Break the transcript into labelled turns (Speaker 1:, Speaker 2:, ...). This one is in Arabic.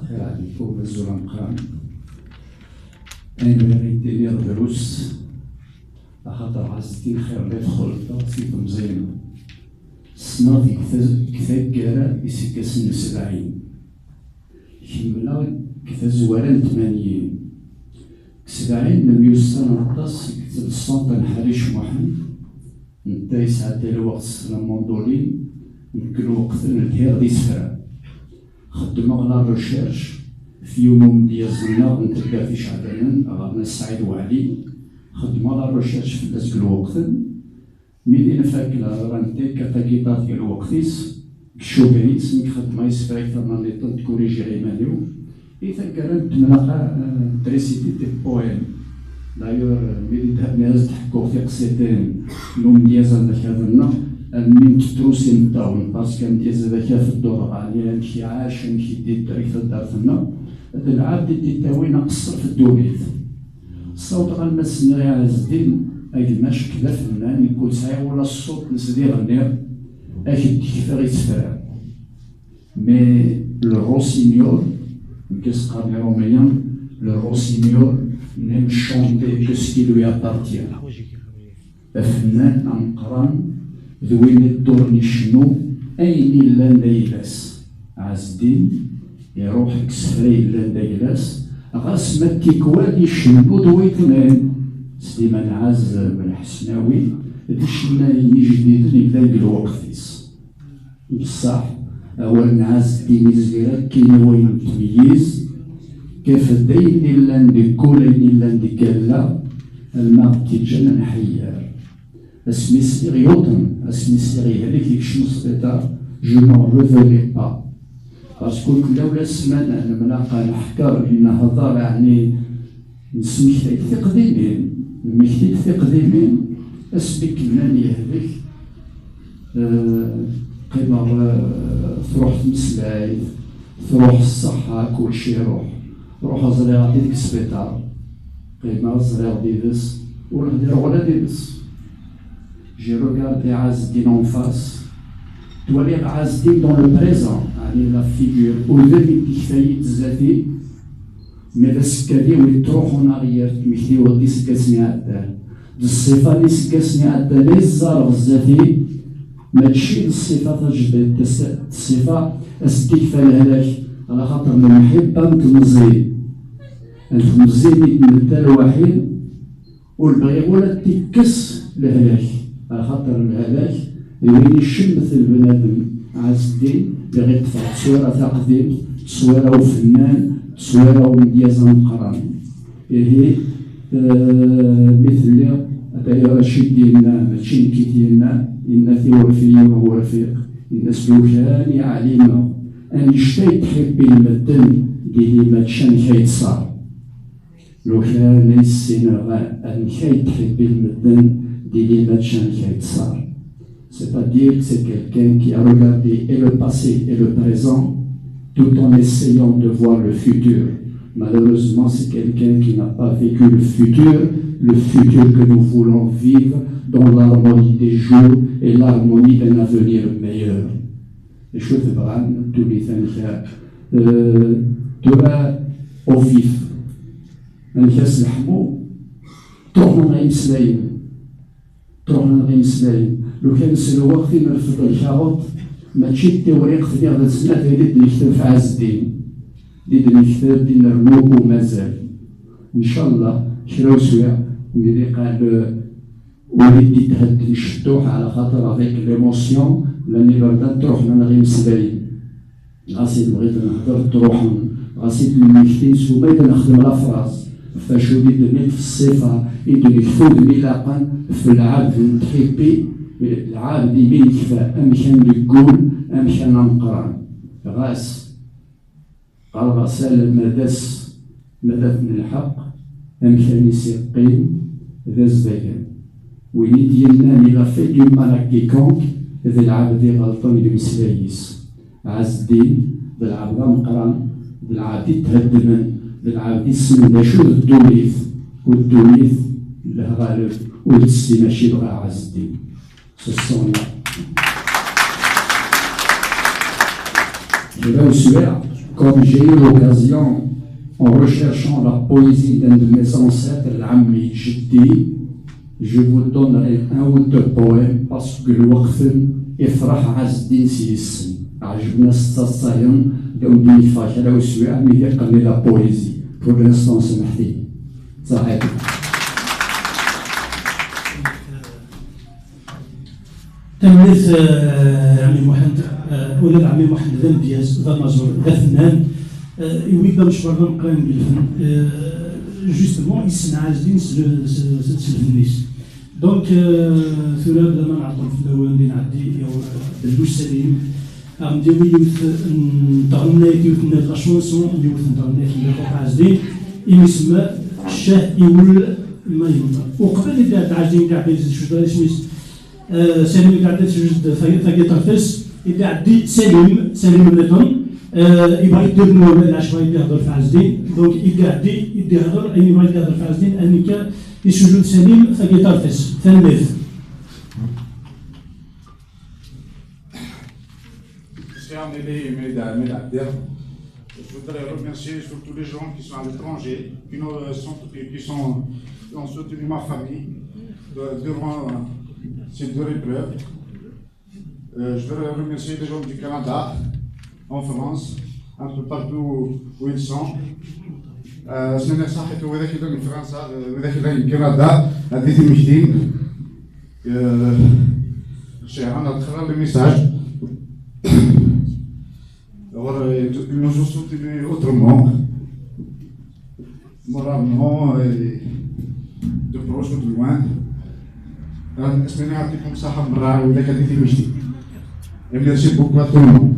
Speaker 1: خير عليكم الزول مقران. أنا غيديني دروس خاطر عزتي خير لا يدخل سيف مزيان. السنة كثا كارا يسكاسن 70 كملا كثا زوارا 80 70 لم يوصل نطاس كتب الصوت نحريش محمد نتا يسعد الوقت الموندولين يمكن وقت الهير دي سفرة خدمة على الريشيرش في يوم ديالنا نتلقى في شعبان غادنا سعيد وعلي خدمة على الريشيرش في ذاك الوقت ملي نفاكلا رانتي كتاكيطات ديال الوقتيس كشوبينيت ملي خدمة يسفريك تمانيطن تكوريجي عيمانيو إذا كانت تملاقى تريسيتي دي بويم دايور ملي ناس تحكو في قصيتين نوم ديازا ذاك هذا من تتروسي نتاون باسكو ديازا ذاك في الدور غالي نمشي عاش نمشي دي التاريخ دارتنا هذا العاب دي تاوينا قصر في الدوليت الصوت غنمس نغي عز الدين أي ماش كذا فنان يكون ساعي ولا الصوت نسدي غنير أكيد كيف غيتفرع مي لو روسينيور qu'est-ce qu'a les Romains, le rossignol n'aime chanter que ce qui lui appartient. الفنان أنقران ذوين الدور شنو أين إلا ندايلاس عز الدين يروح كسفري إلا ندايلاس غاس ما تيكوالي شنو دويتنان سليمان عز بن الحسناوي دشنا جديد يبدا الوقتيس بصح أول نعاس الدين الزيارات كاين وين تمييز كيف داين إلا ندكولين إلا ندكالا الماء تيجانا نحيار اسمي سيغ يوطن اسمي سيغ هذيك يكشم سبيطار جو نون ريفوني با باسكو كلاولا سمانة نملاقا نحكر إن هضر يعني نسميكتاك في قديمين نميكتاك في قديمين اسمي كناني هذيك قيمة تروح تمسلاي تروح الصحة كلشي روح زريعة ديك السبيطار قيمة زريعة ديدس ونهدر ولا ديدس جي روغاردي عز الدين اون فاس تولي عز الدين دون لو بريزون يعني لا فيغور وذاك كيفاية الذاتي مي لا سكالي وين تروح اون اريير تمشي ودي سكاسني عدال الصفة اللي سكاسني عدال لي الزارغ الذاتي ماشي الصفة تجدد الصفة استكفى الهلاك على خاطر المحبة نتمزي نتمزي الوحيد والبغي ولا تكس الهلاك على خاطر الهلاك وين يشمت البنادم عز الدين بغي يطفى تصويرة تقديم تصويرة وفنان تصويرة ومديازة مقران هي مثل هذا رشيد ديالنا ماشي كي ديالنا إن ثيوفي وهو رفيق الناس لو كان علينا أن يشتي تحبي المدن ديالي ما تشان كيتصار لو كان السنغال أن تحبي المدن ديالي ما تشان كيتصار c'est-à-dire que c'est quelqu'un qui a regardé et le passé et le présent tout en essayant de voir le futur. Malheureusement, c'est quelqu'un qui n'a pas vécu le futur que nous voulons vivre dans l'harmonie des jours et l'harmonie d'un avenir meilleur. Et je veux vraiment tous les ثانية ترى au vif. الناس الحمو تروحنا غير مسلايين لو كان نسلو وقتي نرفض الشاوط ماشي التوريق في هذا السنة اللي نكتب في عز الدين اللي نكتب ديال الرموق ومازال إن شاء الله شراو سويع ملي قال وليدي تهد الشطوح على خاطر افيك ليموسيون لاني بردا تروحنا غير مسلايين غاسي بغيت نهضر تروح غاسي المكتين سوما إذا نخدم لا فراس فاشو يدني في الصفة يدني فوق ملاقا في العبد نتحبي العبد يمين كفاء أمكان يقول أمكان نقران غاس قال غسال مدس من الحق أمكان يسيقين ذا الزبيان وين ديالنا إلا في ديال مالا كيكونك ذا العبد غلطان يمسلايس عز الدين ذا العبد مقران ذا العبد يتهدمن ذا العبد يسمن شو الدوليث والدوليث له غالب والسي ماشي بغا عز الدين سوسون لا جباو سواع Comme j'ai eu l'occasion, en recherchant la poésie d'un de mes ancêtres, l'Ammi Jiddi, je vous donnerai un ou deux poèmes parce que le waqfem يفرح عز الدين سيسن عجبنا الصاصايون داودي فاشل او سواء مي يقني لا بويزي بور لانستون سمحتي صحيح.
Speaker 2: تمنيت عمي محمد ولاد عمي محمد ذا مدياز ذا مازور ذا فنان يريد مشروع ذا مقرن بالفن جوستمون يسمع عز الدين سلفنيس دونك ثورة بلا ما نعطل في الأول اللي نعدي بلوش سليم غندير يوث نتغنيت يوث لا شونسون يوث نتغنيت لقاء عزدين يسمى الشاه يول ما يمطر وقبل اللي تاع عزدين تاع بيز شو سميت سليم قاعد تسجد ثقيت الفيس اللي عدي سليم مليطون يبغى يدير نوبل العشوائي اللي يهضر في عزدين دونك اللي عدي يهضر أي يبغى يهضر في عزدين أنك يسجد سليم ثقيت الفيس ثالث.
Speaker 3: Je voudrais remercier surtout les gens qui sont à l'étranger, qui ont soutenu ma famille durant ces deux épreuves. Je voudrais remercier les gens du Canada, en France, un peu partout où ils sont. سنة صحته وذاك يدون في فرنسا وذاك يدون كندا هذه مجدين شيران تخرج le message. Alors, ils nous ont soutenus autrement, moralement, et de proche ou de loin. Et merci beaucoup à tout le monde.